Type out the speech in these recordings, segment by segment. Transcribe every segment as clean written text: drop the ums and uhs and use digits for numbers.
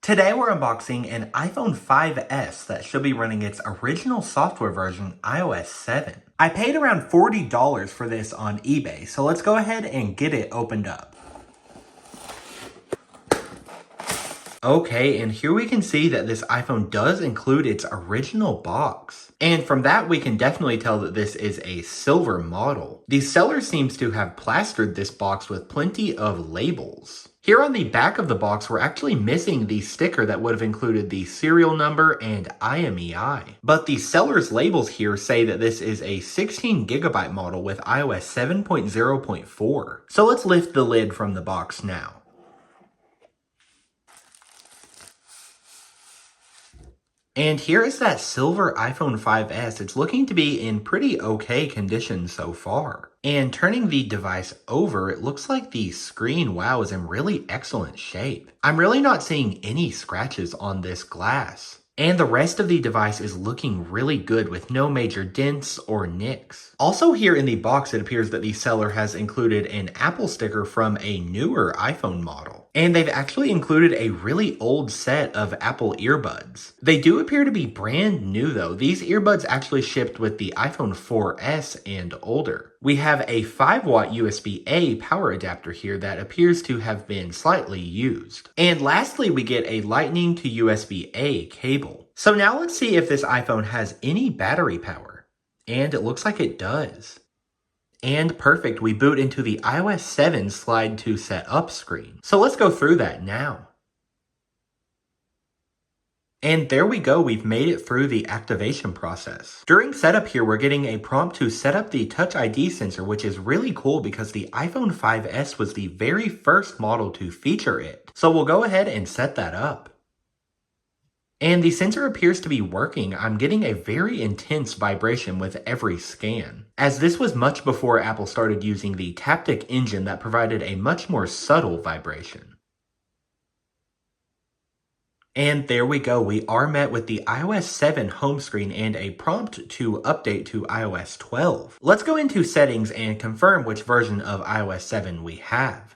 Today we're unboxing an iPhone 5S that should be running its original software version, iOS 7. I paid around $40 for this on eBay, so let's go ahead and get it opened up. Okay, and here we can see that this iPhone does include its original box. And from that, we can definitely tell that this is a silver model. The seller seems to have plastered this box with plenty of labels. Here on the back of the box, we're actually missing the sticker that would have included the serial number and IMEI. But the seller's labels here say that this is a 16GB model with iOS 7.0.4. So let's lift the lid from the box now. And here is that silver iPhone 5S. It's looking to be in pretty okay condition so far. And turning the device over, it looks like the screen, wow, is in really excellent shape. I'm really not seeing any scratches on this glass. And the rest of the device is looking really good with no major dents or nicks. Also here in the box, it appears that the seller has included an Apple sticker from a newer iPhone model. And they've actually included a really old set of Apple earbuds. They do appear to be brand new though. These earbuds actually shipped with the iPhone 4S and older. We have a 5-watt USB-A power adapter here that appears to have been slightly used. And lastly, we get a Lightning to USB-A cable. So now let's see if this iPhone has any battery power. And it looks like it does. And perfect, we boot into the iOS 7 slide to set up screen. So let's go through that now. And there we go, we've made it through the activation process. During setup here, we're getting a prompt to set up the Touch ID sensor, which is really cool because the iPhone 5S was the very first model to feature it. So we'll go ahead and set that up. And the sensor appears to be working. I'm getting a very intense vibration with every scan, as this was much before Apple started using the Taptic engine that provided a much more subtle vibration. And there we go, we are met with the iOS 7 home screen and a prompt to update to iOS 12. Let's go into settings and confirm which version of iOS 7 we have.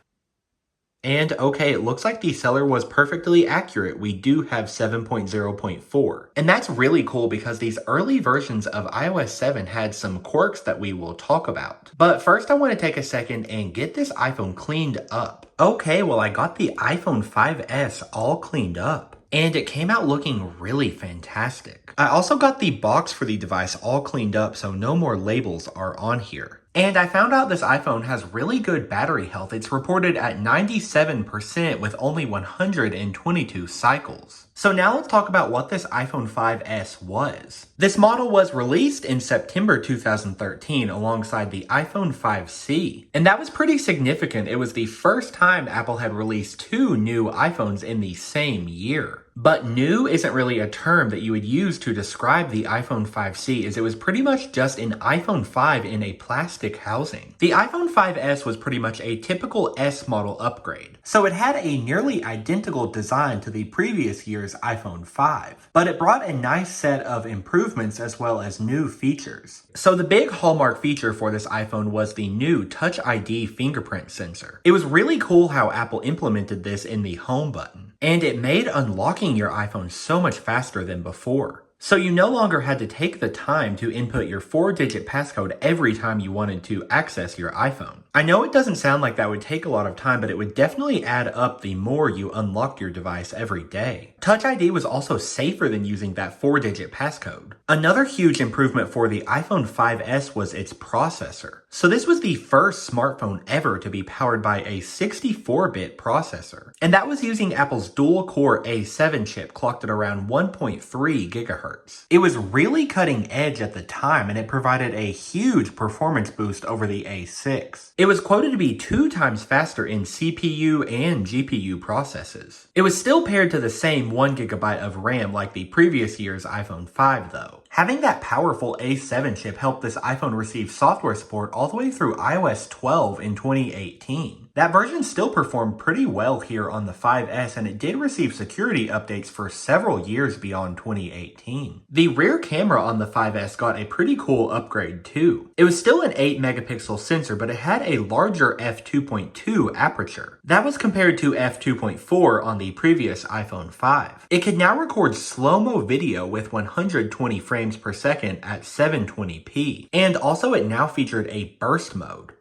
And okay, it looks like the seller was perfectly accurate. We do have 7.0.4. And that's really cool because these early versions of iOS 7 had some quirks that we will talk about. But first I want to take a second and get this iPhone cleaned up. Okay, well I got the iPhone 5S all cleaned up. And it came out looking really fantastic. I also got the box for the device all cleaned up so no more labels are on here. And I found out this iPhone has really good battery health. It's reported at 97% with only 122 cycles. So now let's talk about what this iPhone 5S was. This model was released in September 2013 alongside the iPhone 5C. And that was pretty significant. It was the first time Apple had released two new iPhones in the same year. But new isn't really a term that you would use to describe the iPhone 5C, as it was pretty much just an iPhone 5 in a plastic housing. The iPhone 5S was pretty much a typical S model upgrade. So it had a nearly identical design to the previous year's iPhone 5, but it brought a nice set of improvements as well as new features. So the big hallmark feature for this iPhone was the new Touch ID fingerprint sensor. It was really cool how Apple implemented this in the home button, and it made unlocking your iPhone so much faster than before. So you no longer had to take the time to input your 4-digit passcode every time you wanted to access your iPhone. I know it doesn't sound like that would take a lot of time, but it would definitely add up the more you unlocked your device every day. Touch ID was also safer than using that 4-digit passcode. Another huge improvement for the iPhone 5S was its processor. So this was the first smartphone ever to be powered by a 64-bit processor. And that was using Apple's dual-core A7 chip clocked at around 1.3 gigahertz. It was really cutting edge at the time, and it provided a huge performance boost over the A6. It was quoted to be 2 times faster in CPU and GPU processes. It was still paired to the same 1GB of RAM like the previous year's iPhone 5 though. Having that powerful A7 chip helped this iPhone receive software support all the way through iOS 12 in 2018. That version still performed pretty well here on the 5S, and it did receive security updates for several years beyond 2018. The rear camera on the 5S got a pretty cool upgrade too. It was still an 8 megapixel sensor, but it had a larger f2.2 aperture. That was compared to f2.4 on the previous iPhone 5. It could now record slow-mo video with 120 frames per second at 720p, and also it now featured a burst mode.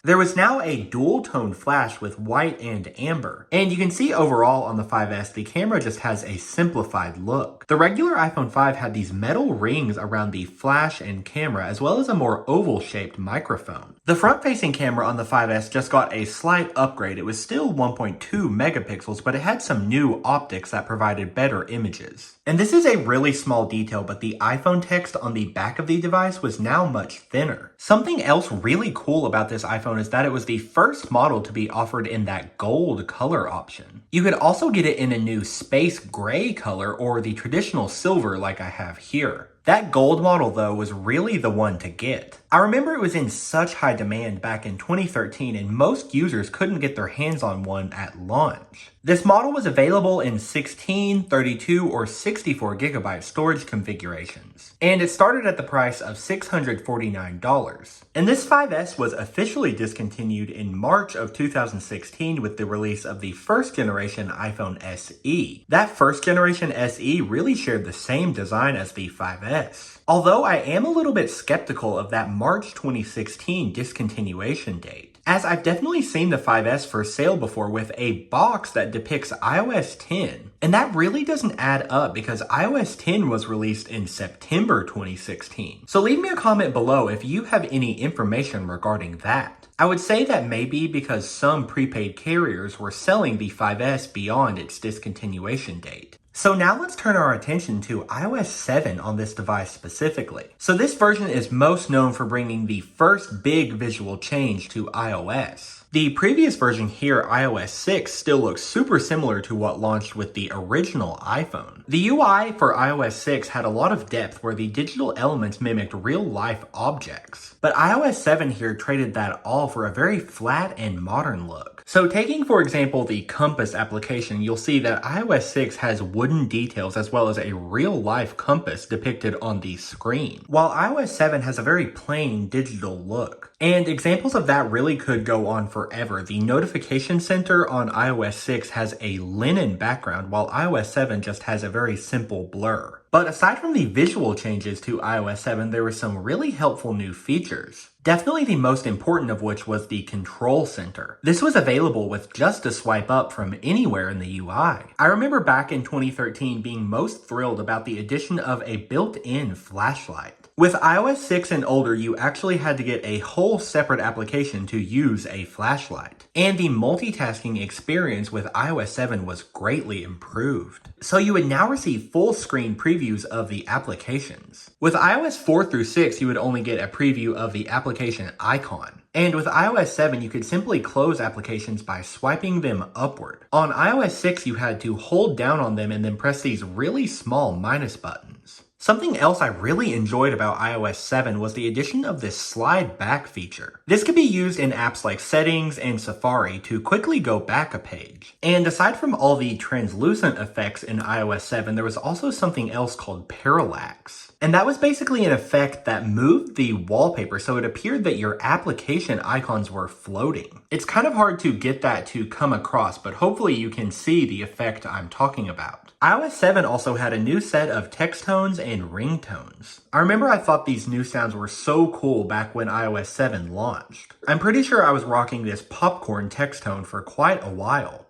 There was now a dual-tone flash with white and amber, and you can see overall on the 5S the camera just has a simplified look. The regular iPhone 5 had these metal rings around the flash and camera, as well as a more oval-shaped microphone. The front-facing camera on the 5S just got a slight upgrade. It was still 1.2 megapixels, but it had some new optics that provided better images. And this is a really small detail, but the iPhone text on the back of the device was now much thinner. Something else really cool about this iPhone is that it was the first model to be offered in that gold color option. You could also get it in a new space gray color or the traditional silver like I have here. That gold model, though, was really the one to get. I remember it was in such high demand back in 2013, and most users couldn't get their hands on one at launch. This model was available in 16, 32, or 64 gigabyte storage configurations, and it started at the price of $649. And this 5S was officially discontinued in March of 2016 with the release of the first generation iPhone SE. That first generation SE really shared the same design as the 5S. Although I am a little bit skeptical of that March 2016 discontinuation date, as I've definitely seen the 5S for sale before with a box that depicts iOS 10. And that really doesn't add up because iOS 10 was released in September 2016. So leave me a comment below if you have any information regarding that. I would say that maybe because some prepaid carriers were selling the 5S beyond its discontinuation date. So now let's turn our attention to iOS 7 on this device specifically. So this version is most known for bringing the first big visual change to iOS. The previous version here, iOS 6, still looks super similar to what launched with the original iPhone. The UI for iOS 6 had a lot of depth where the digital elements mimicked real-life objects. But iOS 7 here traded that all for a very flat and modern look. So taking, for example, the compass application, you'll see that iOS 6 has wooden details as well as a real-life compass depicted on the screen, while iOS 7 has a very plain digital look. And examples of that really could go on forever. The notification center on iOS 6 has a linen background, while iOS 7 just has a very simple blur. But aside from the visual changes to iOS 7, there were some really helpful new features. Definitely the most important of which was the control center. This was available with just a swipe up from anywhere in the UI. I remember back in 2013 being most thrilled about the addition of a built-in flashlight. With iOS 6 and older, you actually had to get a whole separate application to use a flashlight. And the multitasking experience with iOS 7 was greatly improved. So you would now receive full screen previews of the applications. With iOS 4 through 6, you would only get a preview of the application icon. And with iOS 7, you could simply close applications by swiping them upward. On iOS 6, you had to hold down on them and then press these really small minus buttons. Something else I really enjoyed about iOS 7 was the addition of this slide back feature. This could be used in apps like Settings and Safari to quickly go back a page. And aside from all the translucent effects in iOS 7, there was also something else called parallax. And that was basically an effect that moved the wallpaper so it appeared that your application icons were floating. It's kind of hard to get that to come across, but hopefully you can see the effect I'm talking about. iOS 7 also had a new set of text tones and ringtones. I remember I thought these new sounds were so cool back when iOS 7 launched. I'm pretty sure I was rocking this popcorn text tone for quite a while.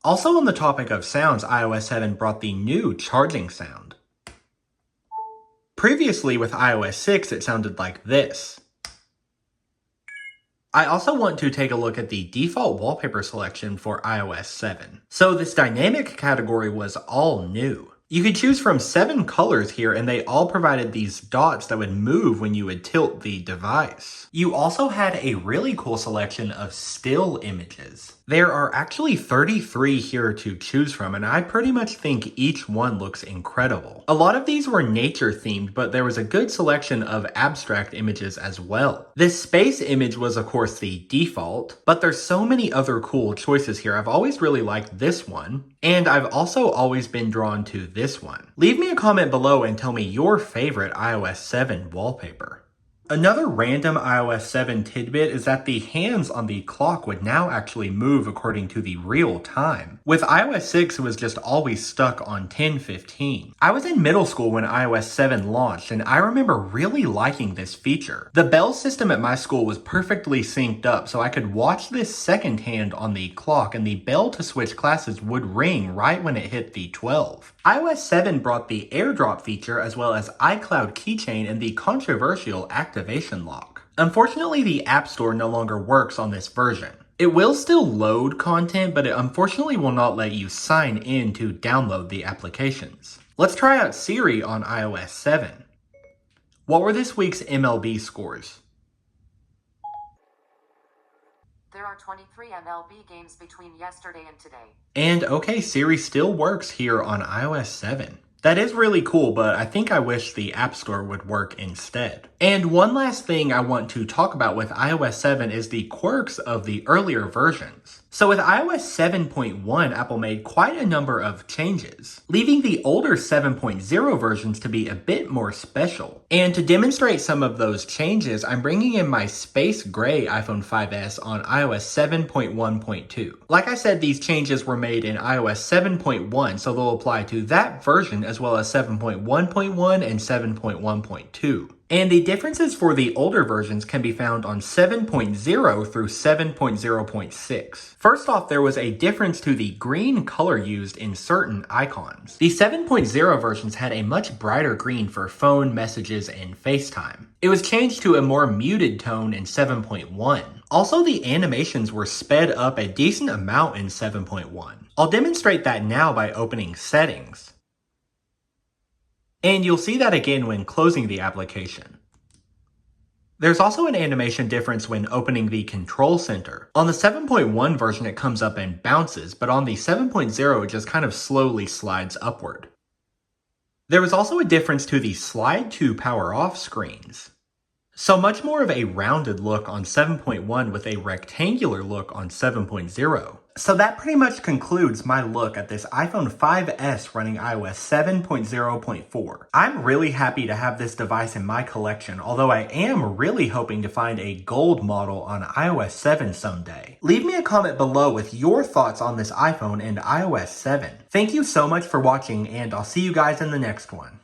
Also on the topic of sounds, iOS 7 brought the new charging sound. Previously with iOS 6, it sounded like this. I also want to take a look at the default wallpaper selection for iOS 7. So this dynamic category was all new. You could choose from 7 colors here, and they all provided these dots that would move when you would tilt the device. You also had a really cool selection of still images. There are actually 33 here to choose from, and I pretty much think each one looks incredible. A lot of these were nature themed, but there was a good selection of abstract images as well. This space image was of course the default, but there's so many other cool choices here. I've always really liked this one, and I've also always been drawn to this one. Leave me a comment below and tell me your favorite iOS 7 wallpaper. Another random iOS 7 tidbit is that the hands on the clock would now actually move according to the real time. With iOS 6, it was just always stuck on 10:15. I was in middle school when iOS 7 launched, and I remember really liking this feature. The bell system at my school was perfectly synced up, so I could watch this second hand on the clock, and the bell to switch classes would ring right when it hit the 12. iOS 7 brought the AirDrop feature as well as iCloud Keychain and the controversial activation lock. Unfortunately, the App Store no longer works on this version. It will still load content, but it unfortunately will not let you sign in to download the applications. Let's try out Siri on iOS 7. What were this week's MLB scores? There are 23 MLB games between yesterday and today. And okay, Siri still works here on iOS 7. That is really cool, but I think I wish the App Store would work instead. And one last thing I want to talk about with iOS 7 is the quirks of the earlier versions. So with iOS 7.1, Apple made quite a number of changes, leaving the older 7.0 versions to be a bit more special. And to demonstrate some of those changes, I'm bringing in my space gray iPhone 5S on iOS 7.1.2. Like I said, these changes were made in iOS 7.1, so they'll apply to that version as well as 7.1.1 and 7.1.2. And the differences for the older versions can be found on 7.0 through 7.0.6. First off, there was a difference to the green color used in certain icons. The 7.0 versions had a much brighter green for phone, messages, and FaceTime. It was changed to a more muted tone in 7.1. Also, the animations were sped up a decent amount in 7.1. I'll demonstrate that now by opening Settings. And you'll see that again when closing the application. There's also an animation difference when opening the Control Center. On the 7.1 version it comes up and bounces, but on the 7.0 it just kind of slowly slides upward. There was also a difference to the slide to power off screens. So much more of a rounded look on 7.1 with a rectangular look on 7.0. So that pretty much concludes my look at this iPhone 5S running iOS 7.0.4. I'm really happy to have this device in my collection, although I am really hoping to find a gold model on iOS 7 someday. Leave me a comment below with your thoughts on this iPhone and iOS 7. Thank you so much for watching, and I'll see you guys in the next one.